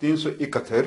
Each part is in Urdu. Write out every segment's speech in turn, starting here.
371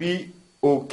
POK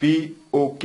POK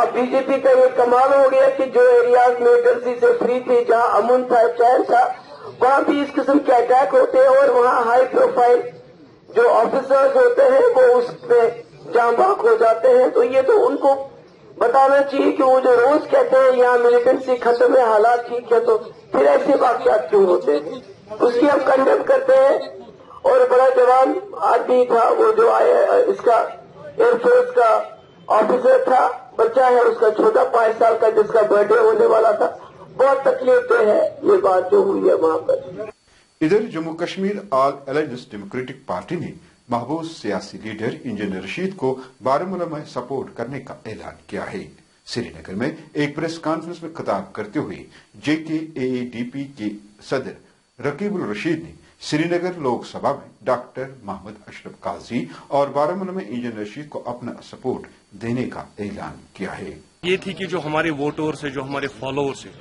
اب بی جے پی کا یہ کمال ہو گیا کہ جو ایریاز ملیٹنسی سے فری تھے، جہاں امن تھا، چین تھا، وہاں بھی اس قسم کے اٹیک ہوتے ہیں، اور وہاں ہائی پروفائل جو آفیسرز ہوتے ہیں وہ اس میں جاں بحق ہو جاتے ہیں. تو یہ تو ان کو بتانا چاہیے کہ وہ جو روز کہتے ہیں یہاں ملیٹنسی ختم ہے، حالات ٹھیک ہے، تو پھر ایسے واقعات کیوں ہوتے ہیں؟ اس کی ہم کنڈیم کرتے ہیں. اور بڑا جوان آدمی تھا وہ جو آیا، اس کا ایئر فورس کا آفیسر تھا، بچہ ہے اس کا چھوٹا 5 سال کا جس کا برتھ ڈے ہونے والا تھا. بہت تکلیف دہ ہے یہ بات جو ہوئی ہے وہاں پر. ادھر جموں کشمیر آل الائنس ڈیموکریٹک پارٹی نے محبوب سیاسی لیڈر انجینئر رشید کو بارہمولہ میں سپورٹ کرنے کا اعلان کیا ہے. سری نگر میں ایک پریس کانفرنس میں خطاب کرتے ہوئے جے کے اے اے ڈی پی کے صدر رقیب الرشید نے سری نگر لوک سبھا میں ڈاکٹر محمد اشرف قاضی اور بارہمولہ میں انجینئر رشید کو اپنا سپورٹ دینے کا اعلان کیا ہے. یہ تھی کہ جو ہمارے ووٹرز ہیں، جو ہمارے فالوورز ہیں،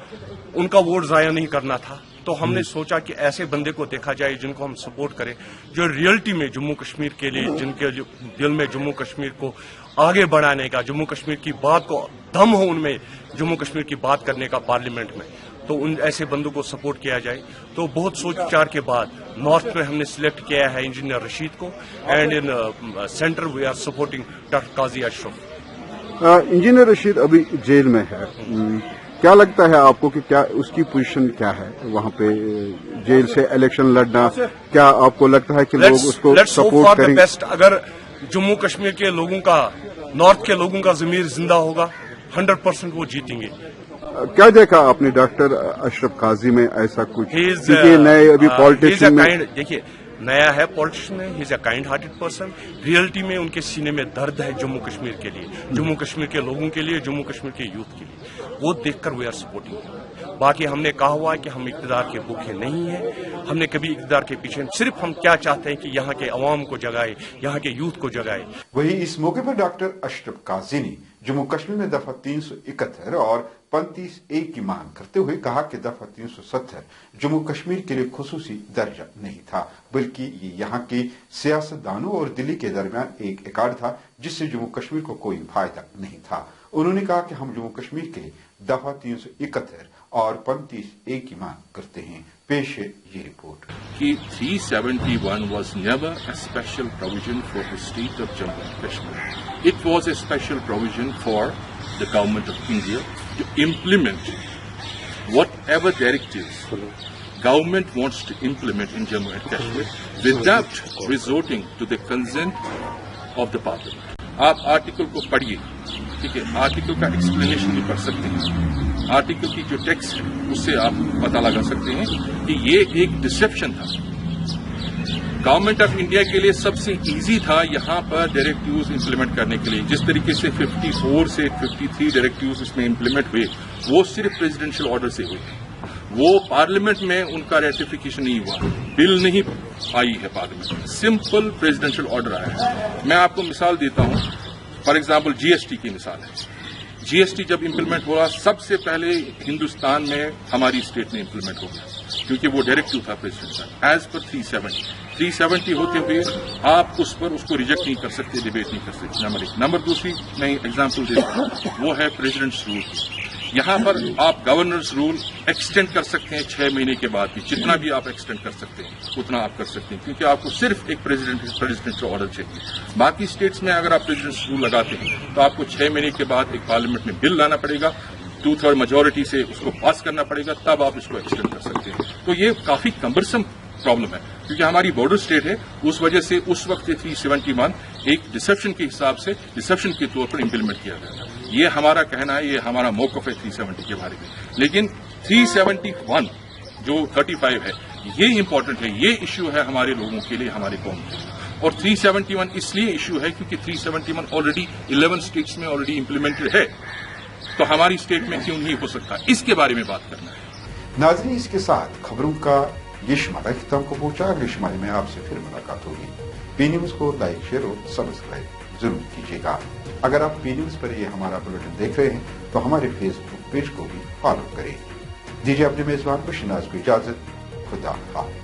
ان کا ووٹ ضائع نہیں کرنا تھا. تو ہم نے سوچا کہ ایسے بندے کو دیکھا جائے جن کو ہم سپورٹ کریں، جو ریئلٹی میں جموں کشمیر کے لیے، جن کے دل میں جموں کشمیر کو آگے بڑھانے کا، جموں کشمیر کی بات کو دم ہو ان میں جموں کشمیر کی بات کرنے کا پارلیمنٹ میں، تو ان ایسے بندوں کو سپورٹ کیا جائے. تو بہت سوچ وچار کے بعد نارتھ میں ہم نے سلیکٹ کیا ہے انجینئر رشید کو، and in centre we are supporting doctor Qazi Ashraf. Engineer Rashid ابھی جیل میں ہے، کیا لگتا ہے آپ کو کہ کیا اس کی پوزیشن کیا ہے وہاں پہ جیل سے الیکشن لڑنا؟ کیا آپ کو لگتا ہے کہ لوگ اس کو سپورٹ کریں گے؟ اگر جموں کشمیر کے لوگوں کا، نارتھ کے لوگوں کا ضمیر زندہ ہوگا 100% وہ جیتیں گے. کیا دیکھا آپ نے ڈاکٹر اشرف قاضی میں ایسا کچھ؟ کیونکہ نئے ابھی پالیٹیشین میں، دیکھیے نیا ہے پالیٹیشین میں، he is a kind hearted person. Reality میں ان کے سینے میں درد ہے جموں کشمیر کے لیے، جموں کشمیر کے لوگوں کے لیے، جموں کشمیر کے یوتھ کے لیے. وہ دیکھ کر وی آر سپورٹنگ. باقی ہم نے کہا ہوا ہے کہ ہم اقتدار کے بھوکے نہیں ہیں، ہم نے کبھی اقتدار کے پیچھے، صرف ہم کیا چاہتے ہیں کہ یہاں کے عوام کو جگائے، یہاں کے یوتھ کو جگائے. وہی اس موقع پر ڈاکٹر اشرف قاضی نے جموں کشمیر میں دفعہ 371 اور 35A کی مانگ کرتے ہوئے کہا کہ دفعہ 370 جموں کشمیر کے لیے خصوصی درجہ نہیں تھا، بلکہ یہ یہاں کے سیاستدانوں اور دلی کے درمیان ایک ایکارڈ تھا جس سے جموں کشمیر کو کوئی فائدہ نہیں تھا. انہوں نے کہا کہ ہم جموں کشمیر کے لیے دفعہ 371 اور 35A کی مانگ کرتے ہیں. پیش ہے یہ رپورٹ کہ 371 was never a special provision for the state of Jammu and Kashmir. It was a special provision for the government of India to implement whatever directives government wants to implement in Jammu and Kashmir without resorting to the consent of the parliament. آپ آرٹیکل کو پڑھیے، ٹھیک ہے، آرٹیکل کا ایکسپلینیشن بھی پڑھ سکتے ہیں، آرٹیکل کی جو ٹیکسٹ ہے اس سے آپ پتہ لگا سکتے ہیں کہ یہ ایک ڈسپشن تھا. گورنمنٹ آف انڈیا کے لیے سب سے ایزی تھا یہاں پر ڈائریکٹیوز امپلیمنٹ کرنے کے لیے. جس طریقے سے 54 سے 53 ڈائریکٹیوز اس میں امپلیمنٹ ہوئے وہ صرف پریزیڈنشل آرڈر سے ہوئے. وہ پارلیمنٹ میں ان کا ریٹیفیکیشن نہیں ہوا، بل نہیں آئی ہے پارلیمنٹ میں، سمپل پریزیڈنشل آرڈر آیا ہے. میں آپ کو مثال دیتا ہوں، for example G S T کی مثال ہے. جی ایس ٹی جب امپلیمنٹ ہوا سب سے پہلے ہندوستان میں ہماری اسٹیٹ میں امپلیمنٹ ہو گیا کیونکہ وہ ڈائریکٹیو تھا پریزیڈنٹ کا ایز پر 370 ہوتے ہوئے آپ اس پر اس کو ریجیکٹ نہیں کر سکتے، ڈیبیٹ نہیں کر سکتے. نمبر 1. نمبر 2 میں ایگزامپل دیتا ہوں، وہ ہے پریزیڈنٹس رول. یہاں پر آپ گورنرز رول ایکسٹینڈ کر سکتے ہیں 6 مہینے کے بعد بھی، جتنا بھی آپ ایکسٹینڈ کر سکتے ہیں اتنا آپ کر سکتے ہیں کیونکہ آپ کو صرف ایک پریزیڈنشل آرڈر چاہیے. باقی اسٹیٹس میں اگر آپ پریزیڈنٹس رول لگاتے ہیں تو آپ کو 6 مہینے کے بعد ایک پارلیمنٹ میں بل لانا پڑے گا، 2/3 میجورٹی سے اس کو پاس کرنا پڑے گا، تب آپ اس کو ایکسٹینڈ کر سکتے ہیں. تو یہ کافی کمبرسم پرابلم ہے کیونکہ ہماری بارڈر اسٹیٹ ہے، اس وجہ سے اس وقت 371 ایک ڈسپشن کے حساب سے ڈسپشن کے طور پر امپلیمنٹ کیا گیا تھا. یہ ہمارا کہنا ہے، یہ ہمارا موقف ہے 370 کے بارے میں. لیکن 371 جو 35 ہے یہ امپورٹنٹ ہے، یہ ایشو ہے ہمارے لوگوں کے لیے، ہمارے قوم کے لیے. اور 371 اس لیے ایشو ہے کیونکہ 371 آلریڈی 11 اسٹیٹس میں آلریڈی امپلیمنٹڈ ہے، تو ہماری اسٹیٹ میں کیوں نہیں ہو سکتا، اس کے بارے میں بات کرنا ہے. ناظرین، اس کے ساتھ خبروں کا یہ شمارہ اختتام کو پہنچا. اگلے شمارے میں آپ سے پھر ملاقات ہوگی. پی نیوز کو لائک، شیئر اور سبسکرائب ضرور کیجیے گا. اگر آپ پی نیوز پر یہ ہمارا بلیٹن دیکھ رہے ہیں تو ہمارے فیس بک پیج کو بھی فالو کریں. دیجیے اپنے میزبان کو شناز کو اجازت. خدا حافظ.